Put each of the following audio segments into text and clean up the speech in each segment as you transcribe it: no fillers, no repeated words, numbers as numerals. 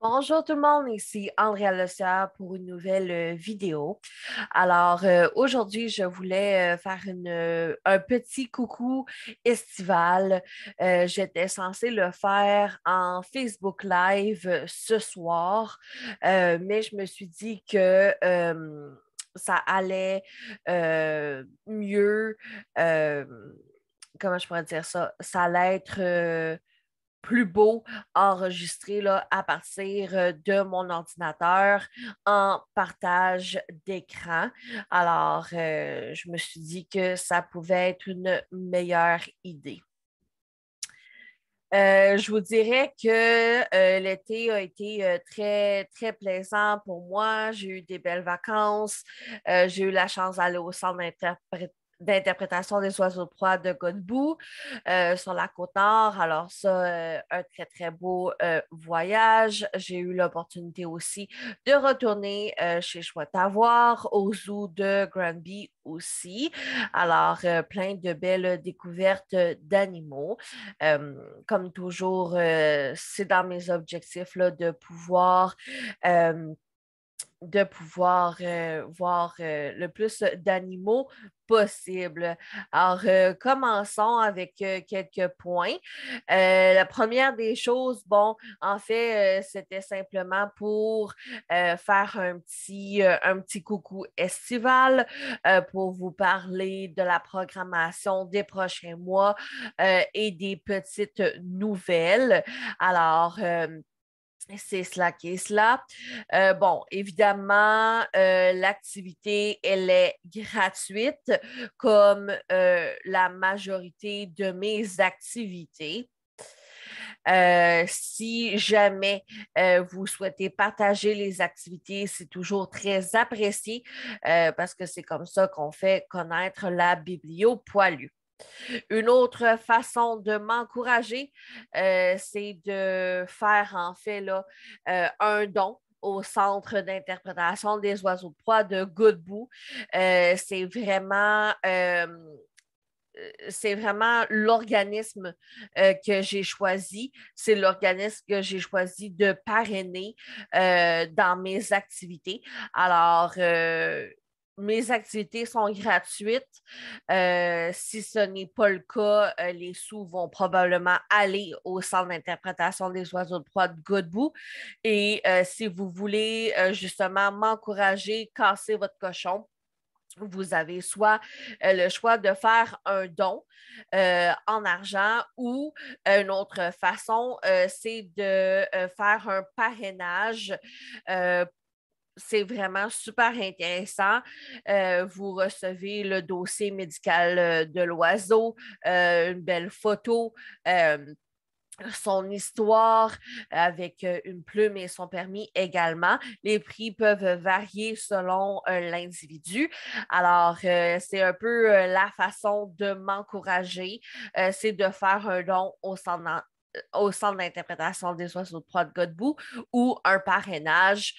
Bonjour tout le monde, ici Andrea Locia pour une nouvelle vidéo. Aujourd'hui, je voulais faire un petit coucou estival. J'étais censée le faire en Facebook Live ce soir, mais je me suis dit que ça allait mieux. euh, Comment je pourrais dire ça? Ça allait être plus beau enregistré là, à partir de mon ordinateur en partage d'écran. Je me suis dit que ça pouvait être une meilleure idée. Je vous dirais que l'été a été très, très plaisant pour moi. J'ai eu des belles vacances. J'ai eu la chance d'aller au centre d'interprétation des oiseaux de proie de Godbout sur la côte nord. Un très, très beau voyage. J'ai eu l'opportunité aussi de retourner chez Chouette à voir, au zoo de Granby aussi. Plein de belles découvertes d'animaux. Comme toujours, c'est dans mes objectifs là, euh, de pouvoir voir le plus d'animaux possible. Commençons avec quelques points. La première des choses, bon, en fait, c'était simplement pour faire un petit coucou estival, pour vous parler de la programmation des prochains mois et des petites nouvelles. Alors, c'est cela qui est cela. Bon, évidemment, l'activité, elle est gratuite, comme la majorité de mes activités. Si jamais vous souhaitez partager les activités, c'est toujours très apprécié parce que c'est comme ça qu'on fait connaître la bibliopoilue. Une autre façon de m'encourager, c'est de faire en fait là, un don au Centre d'interprétation des oiseaux de proie de Godbout. Euh, c'est vraiment euh, c'est vraiment l'organisme que j'ai choisi. C'est l'organisme que j'ai choisi de parrainer dans mes activités. Alors, mes activités sont gratuites. Si ce n'est pas le cas, les sous vont probablement aller au Centre d'interprétation des oiseaux de proie de Godbout. Et si vous voulez justement m'encourager, casser votre cochon, vous avez soit le choix de faire un don en argent ou une autre façon, c'est de faire un parrainage. Euh, c'est vraiment super intéressant. Vous recevez le dossier médical de l'oiseau, une belle photo. Son histoire avec une plume et son permis également. Les prix peuvent varier selon l'individu. C'est un peu la façon de m'encourager, c'est de faire un don au centre d'interprétation des oiseaux de proie de Godbout ou un parrainage.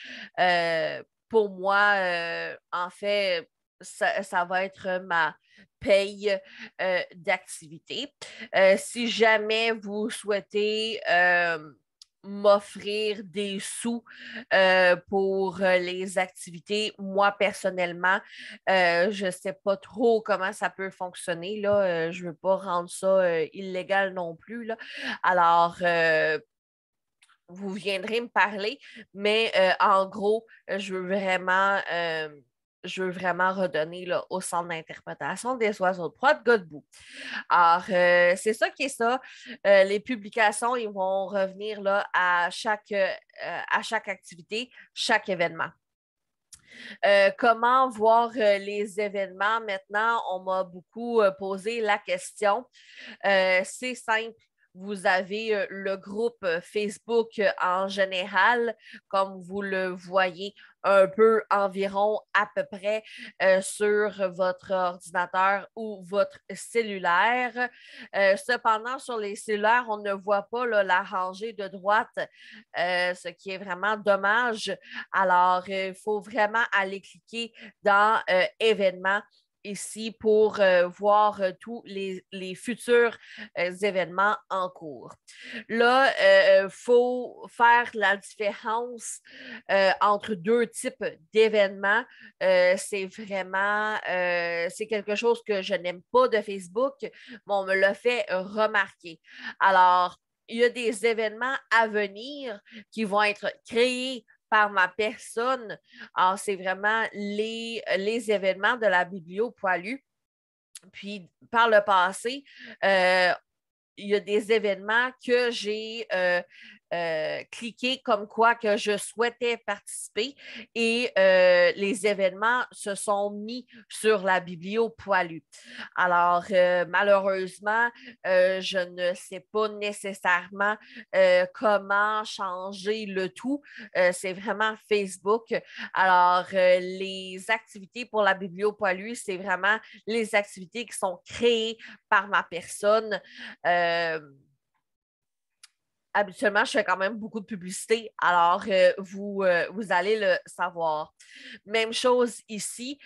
Pour moi, en fait, ça va être ma paye d'activité. Si jamais vous souhaitez m'offrir des sous pour les activités, moi personnellement, je ne sais pas trop comment ça peut fonctionner. Là. Je ne veux pas rendre ça illégal non plus. Là. Alors, vous viendrez me parler, mais en gros, je veux vraiment redonner là, au centre d'interprétation des oiseaux de proie de Godbout. C'est ça qui est ça. Les publications, ils vont revenir là, à chaque activité, chaque événement. Comment voir les événements maintenant? On m'a beaucoup posé la question. C'est simple. Vous avez le groupe Facebook en général, comme vous le voyez un peu environ à peu près sur votre ordinateur ou votre cellulaire. Cependant, sur les cellulaires, on ne voit pas là, la rangée de droite, ce qui est vraiment dommage. Il faut vraiment aller cliquer dans événements ici pour voir tous les futurs événements en cours. Là, il faut faire la différence entre deux types d'événements. C'est vraiment, c'est quelque chose que je n'aime pas de Facebook, mais on me l'a fait remarquer. Alors, il y a des événements à venir qui vont être créés par ma personne. Alors, c'est vraiment les événements de la Biblio Poilue. Puis, par le passé, il y a des événements que j'ai cliqué comme quoi que je souhaitais participer et les événements se sont mis sur la Biblio Poilue. Alors, malheureusement, je ne sais pas nécessairement comment changer le tout. C'est vraiment Facebook. Alors, les activités pour la Biblio Poilue, c'est vraiment les activités qui sont créées par ma personne. Habituellement, je fais quand même beaucoup de publicité, alors vous allez le savoir. Même chose ici,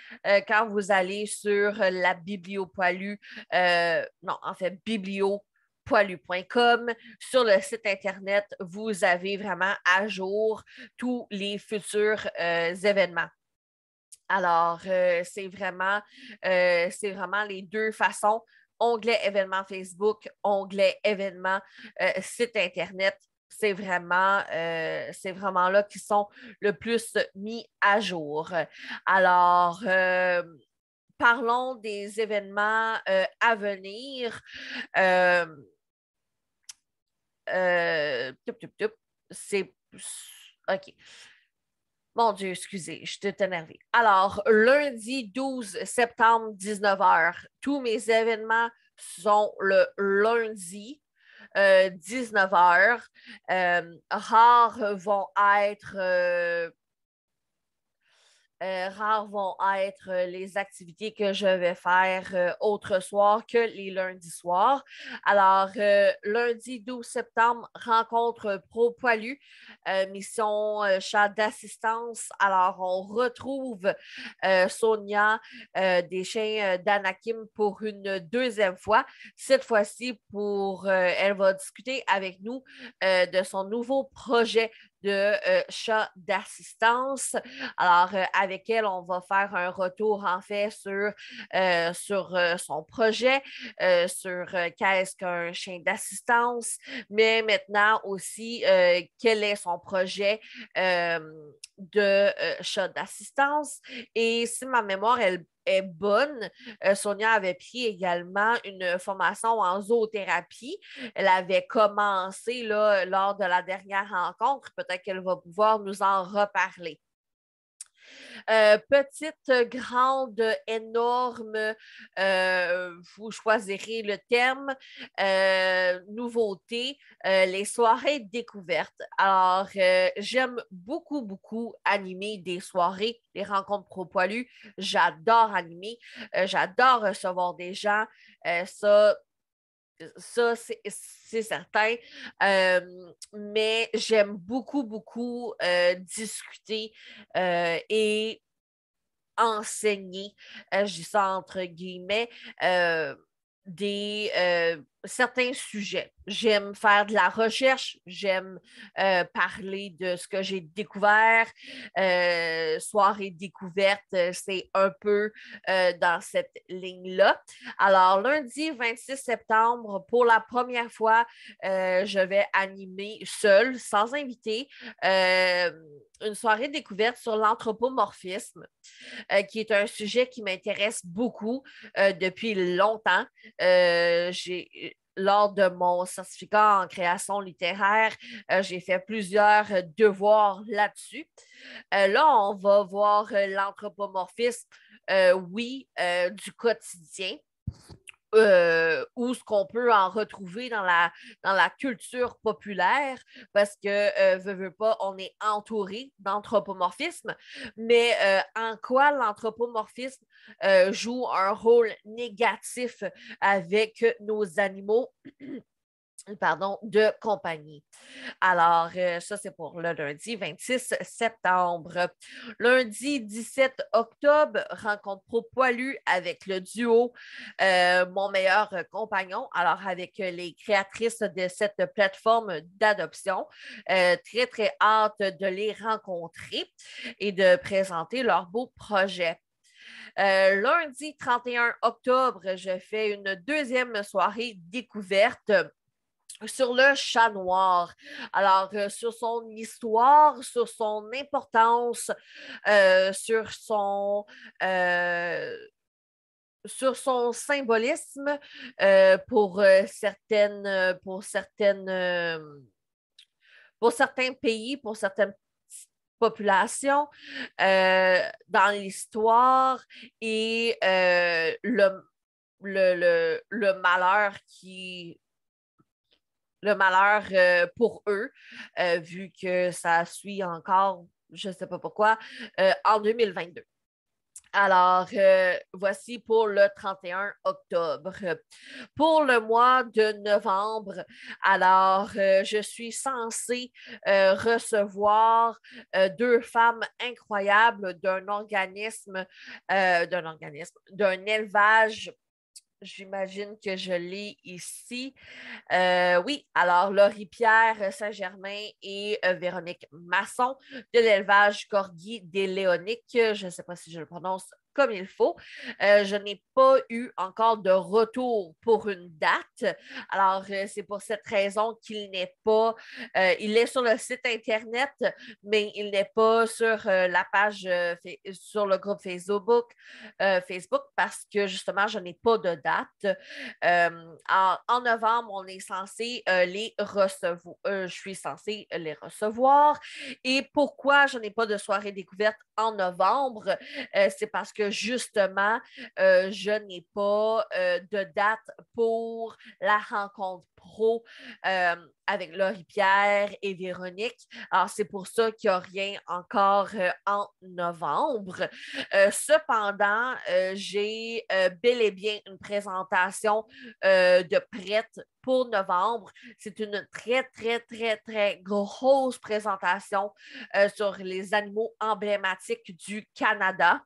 quand vous allez sur la Bibliopoilue, non, en fait, bibliopoilue.com. Sur le site Internet, vous avez vraiment à jour tous les futurs événements. Alors, c'est vraiment les deux façons. Onglet événements Facebook, onglet événements site Internet. C'est vraiment là qui sont le plus mis à jour. Alors, parlons des événements à venir. C'est OK. Mon Dieu, excusez, je suis énervée. Alors, lundi 12 septembre, 19h, tous mes événements sont le lundi, 19h. Rares vont être les activités que je vais faire autre soir que les lundis soirs. Alors, lundi 12 septembre, rencontre Pro Poilu, mission chat d'assistance. Alors, on retrouve Sonia des chiens d'Anakim pour une deuxième fois. Cette fois-ci, elle va discuter avec nous de son nouveau projet de chat d'assistance. Alors, avec elle, on va faire un retour, en fait, sur son projet, sur qu'est-ce qu'un chien d'assistance, mais maintenant aussi, quel est son projet de chat d'assistance. Et si ma mémoire, elle est bonne. Sonia avait pris également une formation en zoothérapie. Elle avait commencé là, lors de la dernière rencontre. Peut-être qu'elle va pouvoir nous en reparler. Petite, grande, énorme, vous choisirez le terme. Nouveauté, les soirées découvertes. Alors, j'aime beaucoup, beaucoup animer des soirées, les rencontres pro poilus. J'adore animer, j'adore recevoir des gens. Ça, c'est certain. Mais j'aime beaucoup, beaucoup discuter et enseigner, je dis ça entre guillemets, certains sujets. J'aime faire de la recherche, j'aime parler de ce que j'ai découvert. Soirée découverte, c'est un peu dans cette ligne-là. Alors, lundi 26 septembre, pour la première fois, je vais animer seule, sans invité, une soirée découverte sur l'anthropomorphisme, qui est un sujet qui m'intéresse beaucoup depuis longtemps. Lors de mon certificat en création littéraire, j'ai fait plusieurs devoirs là-dessus. Là, on va voir l'anthropomorphisme, oui, du quotidien. Ou ce qu'on peut en retrouver dans la culture populaire, parce que, veut pas, on est entouré d'anthropomorphisme, mais en quoi l'anthropomorphisme joue un rôle négatif avec nos animaux? pardon, de compagnie. Alors, ça, c'est pour le lundi 26 septembre. Lundi 17 octobre, rencontre pro poilu avec le duo Mon meilleur compagnon. Alors, avec les créatrices de cette plateforme d'adoption. Très, très hâte de les rencontrer et de présenter leur beau projet. Lundi 31 octobre, je fais une deuxième soirée découverte sur le chat noir. Alors, sur son histoire, sur son importance, sur euh, sur son symbolisme pour certains pays, pour certaines populations dans l'histoire et le malheur pour eux, vu que ça suit encore, je ne sais pas pourquoi, en 2022. Alors, voici pour le 31 octobre. Pour le mois de novembre, alors, je suis censée recevoir deux femmes incroyables d'un élevage. J'imagine que je l'ai ici. Oui, alors Laurie-Pierre Saint-Germain et Véronique Masson de l'élevage Corgi des Léoniques. Je ne sais pas si je le prononce comme il faut. Je n'ai pas eu encore de retour pour une date. Alors, c'est pour cette raison qu'il n'est pas, il est sur le site Internet, mais il n'est pas sur la page, sur le groupe Facebook parce que justement, je n'ai pas de date. En novembre, on est censé les recevoir. Je suis censée les recevoir. Et pourquoi je n'ai pas de soirée découverte en novembre? C'est parce que justement, je n'ai pas de date pour la rencontre pro avec Laurie-Pierre et Véronique. Alors, c'est pour ça qu'il n'y a rien encore en novembre. Cependant, j'ai bel et bien une présentation de prête pour novembre. C'est une très, très, très, très grosse présentation sur les animaux emblématiques du Canada.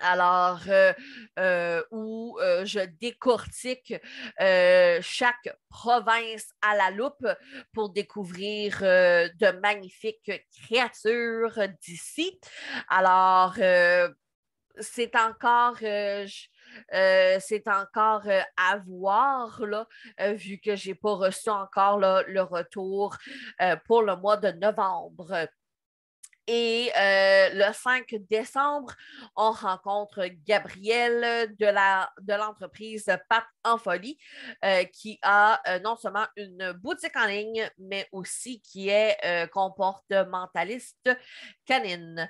Alors, où je décortique chaque province à la loupe pour découvrir de magnifiques créatures d'ici. Alors, c'est encore à voir, là, vu que je n'ai pas reçu encore là, le retour pour le mois de novembre. Et le 5 décembre, on rencontre Gabrielle de l'entreprise Pat en folie, qui a non seulement une boutique en ligne, mais aussi qui est comportementaliste canin,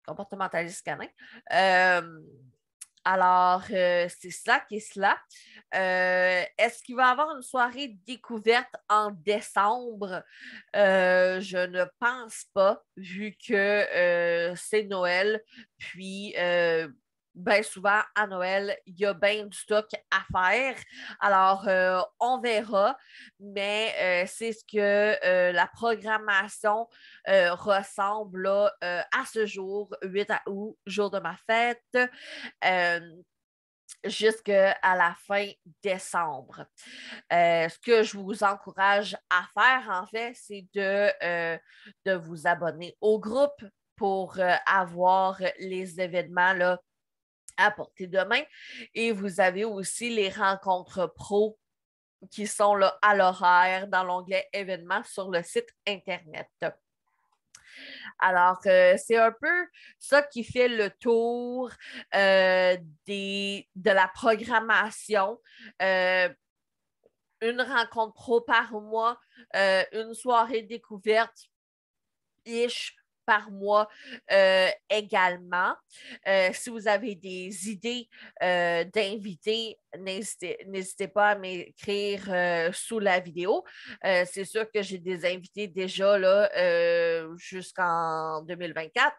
comportementaliste canin. Alors, c'est cela qui est cela. Est-ce qu'il va y avoir une soirée découverte en décembre? Je ne pense pas, vu que c'est Noël. Puis, bien souvent, à Noël, il y a bien du stock à faire. Alors, on verra. Mais c'est ce que la programmation ressemble là, à ce jour, 8 août, jour de ma fête. Euh, jusqu'à la fin décembre. Ce que je vous encourage à faire, en fait, c'est de vous abonner au groupe pour avoir les événements là, à portée de main. Et vous avez aussi les rencontres pro qui sont là à l'horaire dans l'onglet événements sur le site Internet. Alors, c'est un peu ça qui fait le tour de la programmation. Une rencontre pro par mois, une soirée découverte ish par mois également. Si vous avez des idées d'invités, n'hésitez pas à m'écrire sous la vidéo. C'est sûr que j'ai des invités déjà là, jusqu'en 2024.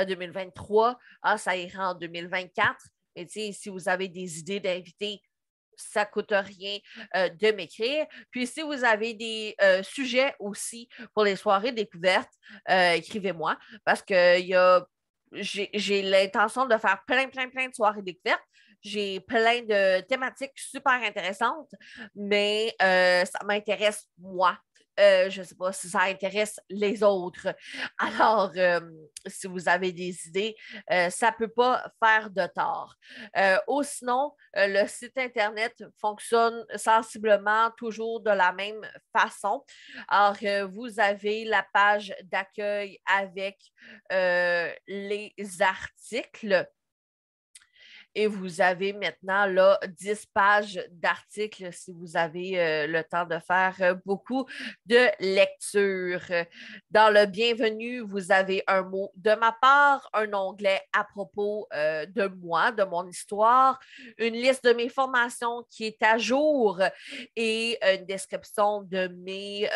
2023, ça ira en 2024. Mais si vous avez des idées d'invités, ça ne coûte rien de m'écrire. Puis si vous avez des sujets aussi pour les soirées découvertes, écrivez-moi parce que j'ai l'intention de faire plein de soirées découvertes. J'ai plein de thématiques super intéressantes, mais ça m'intéresse moi. Je ne sais pas si ça intéresse les autres. Alors, si vous avez des idées, ça ne peut pas faire de tort. Ou sinon, le site Internet fonctionne sensiblement toujours de la même façon. Alors, vous avez la page d'accueil avec les articles. Et vous avez maintenant là 10 pages d'articles si vous avez le temps de faire beaucoup de lecture. Dans le bienvenu, vous avez un mot de ma part, un onglet à propos de moi, de mon histoire, une liste de mes formations qui est à jour et une description de mes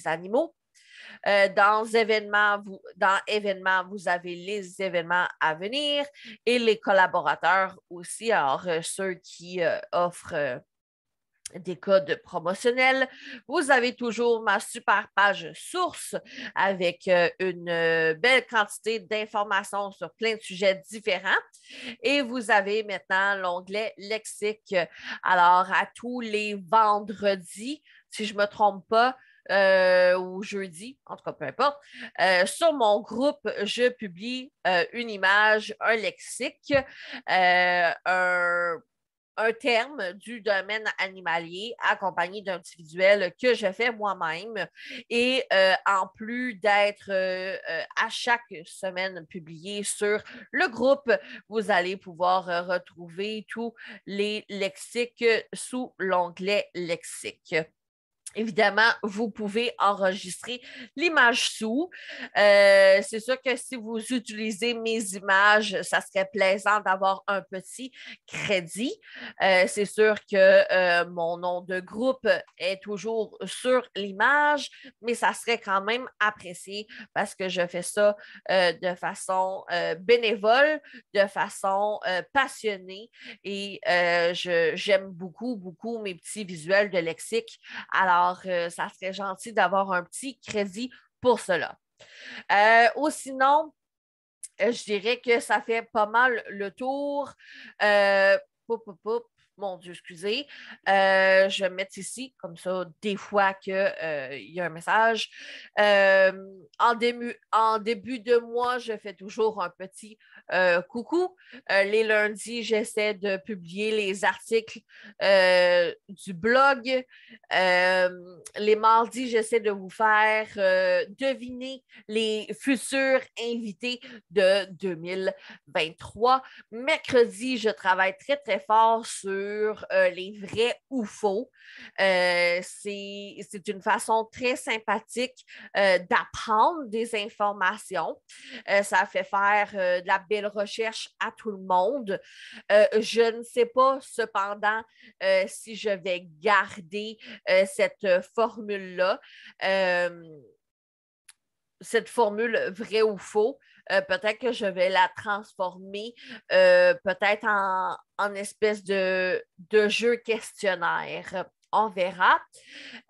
animaux. Dans événements, vous avez les événements à venir et les collaborateurs aussi, alors ceux qui offrent des codes promotionnels. Vous avez toujours ma super page source avec une belle quantité d'informations sur plein de sujets différents. Et vous avez maintenant l'onglet lexique. Alors, à tous les vendredis, si je ne me trompe pas, ou jeudi, en tout cas, peu importe. Sur mon groupe, je publie une image, un lexique, un terme du domaine animalier accompagné d'un petit visuel que je fais moi-même. Et en plus d'être à chaque semaine publié sur le groupe, vous allez pouvoir retrouver tous les lexiques sous l'onglet lexique. Évidemment, vous pouvez enregistrer l'image sous. C'est sûr que si vous utilisez mes images, ça serait plaisant d'avoir un petit crédit. C'est sûr que mon nom de groupe est toujours sur l'image, mais ça serait quand même apprécié parce que je fais ça de façon bénévole, de façon passionnée et j'aime beaucoup mes petits visuels de lexique. Alors, ça serait gentil d'avoir un petit crédit pour cela. Ou sinon, je dirais que ça fait pas mal le tour. Mon Dieu, excusez. Je vais me mettre ici, comme ça, des fois qu'il y a un message. En début de mois, je fais toujours un petit coucou. Les lundis, j'essaie de publier les articles du blog. Les mardis, j'essaie de vous faire deviner les futurs invités de 2023. Mercredi, je travaille très fort sur les vrais ou faux. C'est une façon très sympathique d'apprendre des informations. Ça fait faire de la belle recherche à tout le monde. Je ne sais pas cependant si je vais garder cette formule-là. Cette formule vrai ou faux, peut-être que je vais la transformer peut-être en espèce de jeu questionnaire. On verra.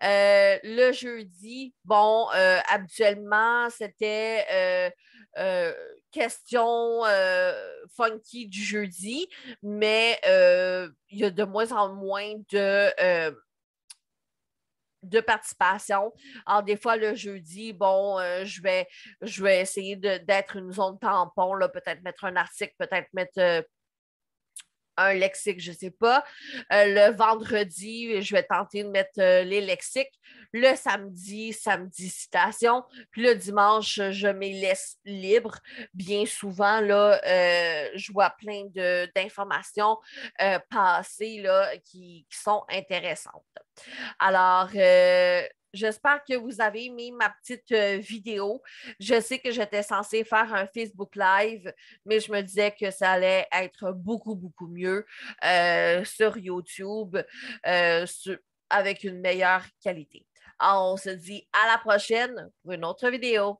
Le jeudi, bon, habituellement, c'était question funky du jeudi, mais il y a de moins en moins de participation. Alors, des fois, le jeudi, bon, je vais essayer d'être une zone tampon, là, peut-être mettre un article, peut-être mettre un lexique, je ne sais pas. Le vendredi, je vais tenter de mettre les lexiques. Le samedi citation. Puis le dimanche, je me laisse libre. Bien souvent, là, je vois plein d'informations passer là, qui sont intéressantes. Alors, j'espère que vous avez aimé ma petite vidéo. Je sais que j'étais censée faire un Facebook Live, mais je me disais que ça allait être beaucoup mieux sur YouTube avec une meilleure qualité. Alors, on se dit à la prochaine pour une autre vidéo.